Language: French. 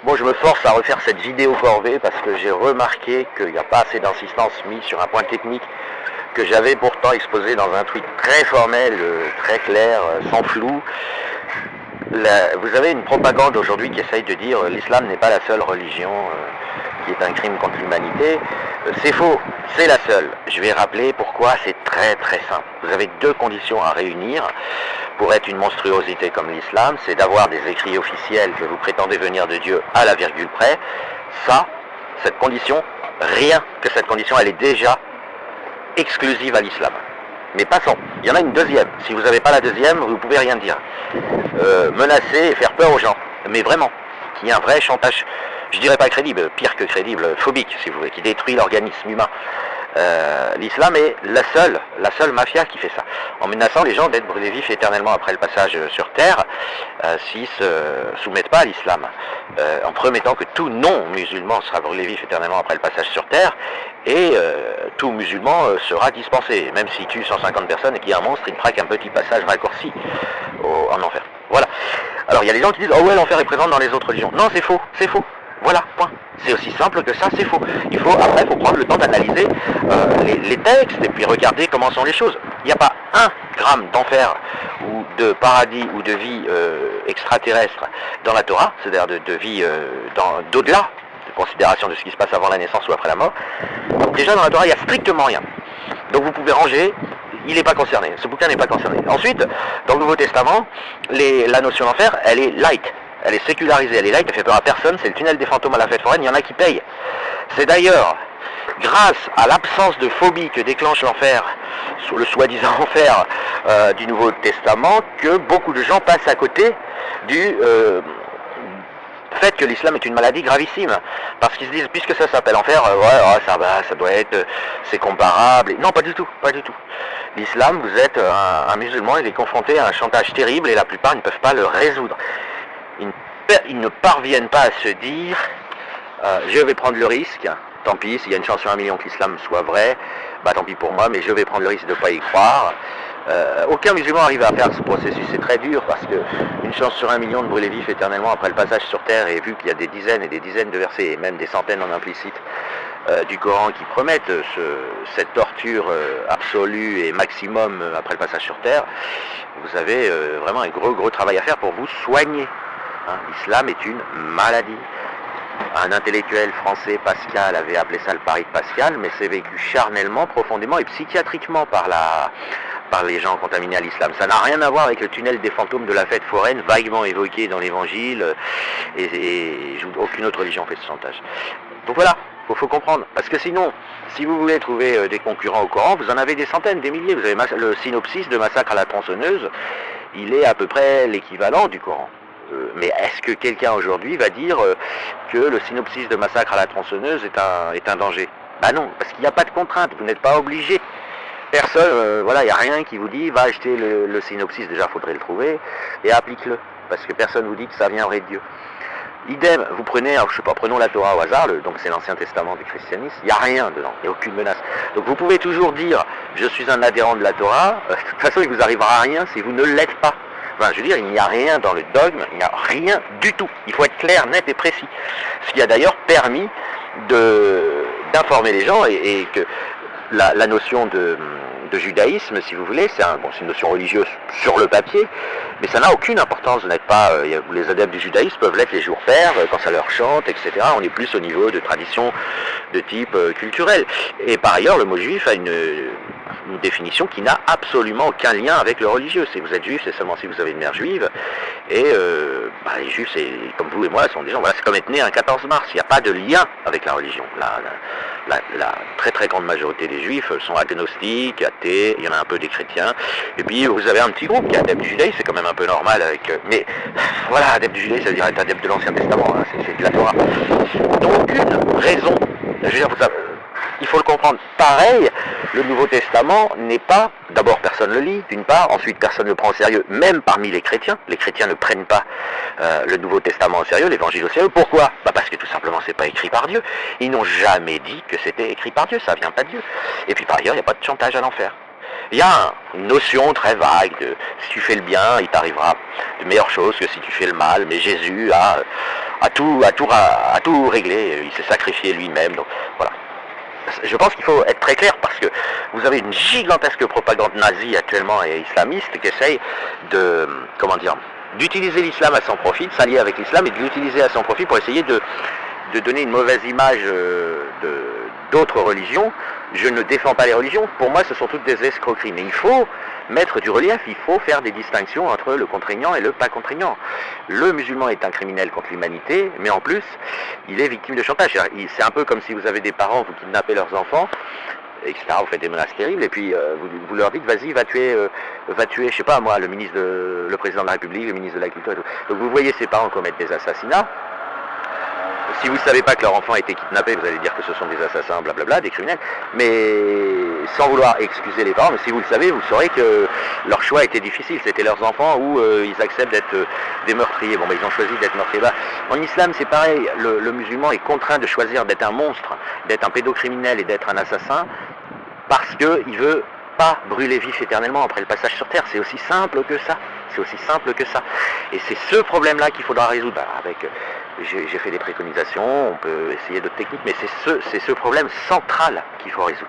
Bon, je me force à refaire cette vidéo corvée parce que j'ai remarqué qu'il n'y a pas assez d'insistance mise sur un point technique que j'avais pourtant exposé dans un tweet très formel, très clair, sans flou. Vous avez une propagande aujourd'hui qui essaye de dire l'islam n'est pas la seule religion qui est un crime contre l'humanité. C'est faux, c'est la seule. Je vais rappeler pourquoi c'est très très simple. Vous avez deux conditions à réunir pour être une monstruosité comme l'islam, c'est d'avoir des écrits officiels que vous prétendez venir de Dieu à la virgule près. Ça, cette condition, rien que cette condition, elle est déjà exclusive à l'islam. Mais passons, il y en a une deuxième. Si vous n'avez pas la deuxième, vous ne pouvez rien dire. Menacer et faire peur aux gens. Mais vraiment, qu'il y ait un vrai chantage, je dirais pas crédible, pire que crédible, phobique si vous voulez, qui détruit l'organisme humain. L'islam est la seule mafia qui fait ça, en menaçant les gens d'être brûlés vifs éternellement après le passage sur terre, s'ils se soumettent pas à l'islam, en promettant que tout non-musulman sera brûlé vif éternellement après le passage sur terre, et tout musulman sera dispensé, même s'il tue 150 personnes et qu'il y a un monstre, il ne fera qu'un petit passage raccourci en enfer. Voilà. Alors il y a des gens qui disent « Oh ouais, l'enfer est présent dans les autres religions ». Non, c'est faux, c'est faux. Voilà, point. C'est aussi simple que ça, c'est faux. Après, il faut prendre le temps d'analyser les textes et puis regarder comment sont les choses. Il n'y a pas un gramme d'enfer ou de paradis ou de vie extraterrestre dans la Torah, c'est-à-dire de vie d'au-delà, de considération de ce qui se passe avant la naissance ou après la mort. Donc déjà dans la Torah, il n'y a strictement rien. Donc vous pouvez ranger, il n'est pas concerné, ce bouquin n'est pas concerné. Ensuite, dans le Nouveau Testament, la notion d'enfer, elle est light. Elle est sécularisée, elle est light, elle fait peur à personne, c'est le tunnel des fantômes à la fête foraine, il y en a qui payent. C'est d'ailleurs grâce à l'absence de phobie que déclenche l'enfer, le soi-disant enfer du Nouveau Testament, que beaucoup de gens passent à côté du fait que l'islam est une maladie gravissime. Parce qu'ils se disent, puisque ça s'appelle enfer, ouais, ça va, ça doit être, c'est comparable. Non, pas du tout, pas du tout. L'islam, vous êtes un musulman, il est confronté à un chantage terrible et la plupart ne peuvent pas le résoudre. Ils ne parviennent pas à se dire je vais prendre le risque, tant pis, s'il y a une chance sur un million que l'islam soit vrai, bah tant pis pour moi, mais je vais prendre le risque de ne pas y croire. Aucun musulman arrive à faire ce processus, c'est très dur parce que une chance sur un million de brûler vif éternellement après le passage sur terre, et vu qu'il y a des dizaines et des dizaines de versets, et même des centaines en implicite du Coran qui promettent cette torture absolue et maximum après le passage sur terre, vous avez vraiment un gros travail à faire pour vous soigner. Hein, l'islam est une maladie. Un intellectuel français, Pascal, avait appelé ça le pari de Pascal, mais c'est vécu charnellement, profondément et psychiatriquement par les gens contaminés à l'islam. Ça n'a rien à voir avec le tunnel des fantômes de la fête foraine, vaguement évoqué dans l'évangile, et aucune autre religion fait ce chantage. Donc voilà, faut comprendre. Parce que sinon, si vous voulez trouver des concurrents au Coran, vous en avez des centaines, des milliers. Vous avez le synopsis de Massacre à la tronçonneuse, il est à peu près l'équivalent du Coran. Mais est-ce que quelqu'un aujourd'hui va dire que le synopsis de Massacre à la tronçonneuse est un danger? Bah non, parce qu'il n'y a pas de contrainte, vous n'êtes pas obligé. Personne, voilà, il n'y a rien qui vous dit va acheter le synopsis, déjà il faudrait le trouver, et applique-le. Parce que personne vous dit que ça viendrait de Dieu. Idem, vous prenez, alors je sais pas, prenons la Torah au hasard, donc c'est l'Ancien Testament du christianisme, il n'y a rien dedans, il n'y a aucune menace. Donc vous pouvez toujours dire je suis un adhérent de la Torah, de toute façon il ne vous arrivera rien si vous ne l'êtes pas. Enfin, je veux dire, il n'y a rien dans le dogme, il n'y a rien du tout. Il faut être clair, net et précis. Ce qui a d'ailleurs permis d'informer les gens et que la notion de judaïsme, si vous voulez, c'est une notion religieuse sur le papier, mais ça n'a aucune importance. Vous n'êtes pas, les adeptes du judaïsme peuvent l'être les jours pairs, quand ça leur chante, etc. On est plus au niveau de tradition de type culturel. Et par ailleurs, le mot juif a une définition qui n'a absolument aucun lien avec le religieux. Si vous êtes juif, c'est seulement si vous avez une mère juive. Et les juifs, c'est comme vous et moi, sont des gens. Voilà, c'est comme être né un 14 mars. Il n'y a pas de lien avec la religion. La très grande majorité des juifs sont agnostiques, athées. Il y en a un peu des chrétiens. Et puis vous avez un petit groupe qui est adepte du judaïsme. C'est quand même un peu normal avec. Mais voilà, adepte du judaïsme, ça veut dire être adepte de l'Ancien Testament. Hein, c'est de la Torah. Donc aucune raison. Je veux dire, il faut le comprendre. Pareil, le Nouveau Testament n'est pas, d'abord personne ne le lit, d'une part, ensuite personne ne le prend au sérieux, même parmi les chrétiens ne prennent pas le Nouveau Testament au sérieux, l'Évangile au sérieux. Pourquoi? Parce que tout simplement c'est pas écrit par Dieu. Ils n'ont jamais dit que c'était écrit par Dieu, ça vient pas de Dieu. Et puis par ailleurs, il n'y a pas de chantage à l'enfer. Il y a une notion très vague de si tu fais le bien, il t'arrivera de meilleures choses que si tu fais le mal, mais Jésus a à tout régler. Il s'est sacrifié lui-même. Donc voilà. Je pense qu'il faut être très clair parce que vous avez une gigantesque propagande nazie actuellement et islamiste qui essaye de, comment dire, d'utiliser l'islam à son profit, de s'allier avec l'islam et de l'utiliser à son profit pour essayer de donner une mauvaise image d'autres religions. Je ne défends pas les religions, pour moi ce sont toutes des escroqueries, mais il faut mettre du relief, il faut faire des distinctions entre le contraignant et le pas contraignant. Le musulman est un criminel contre l'humanité, mais en plus, il est victime de chantage. C'est un peu comme si vous avez des parents, vous kidnappez leurs enfants, etc. Vous faites des menaces terribles, et puis vous leur dites, vas-y, va tuer, je sais pas moi, le président de la République, le ministre de la Culture et tout. Donc vous voyez ces parents commettre des assassinats. Si vous ne savez pas que leur enfant a été kidnappé, vous allez dire que ce sont des assassins, blablabla, des criminels, mais sans vouloir excuser les parents, mais si vous le savez, vous saurez que leur choix était difficile, c'était leurs enfants ou ils acceptent d'être des meurtriers. Bon, ben, ils ont choisi d'être meurtriers. Bah, en islam, c'est pareil, le musulman est contraint de choisir d'être un monstre, d'être un pédocriminel et d'être un assassin, parce qu'il veut pas brûler vif éternellement après le passage sur Terre. C'est aussi simple que ça. C'est aussi simple que ça. Et c'est ce problème-là qu'il faudra résoudre. Bah, j'ai fait des préconisations, on peut essayer d'autres techniques, mais c'est ce problème central qu'il faut résoudre.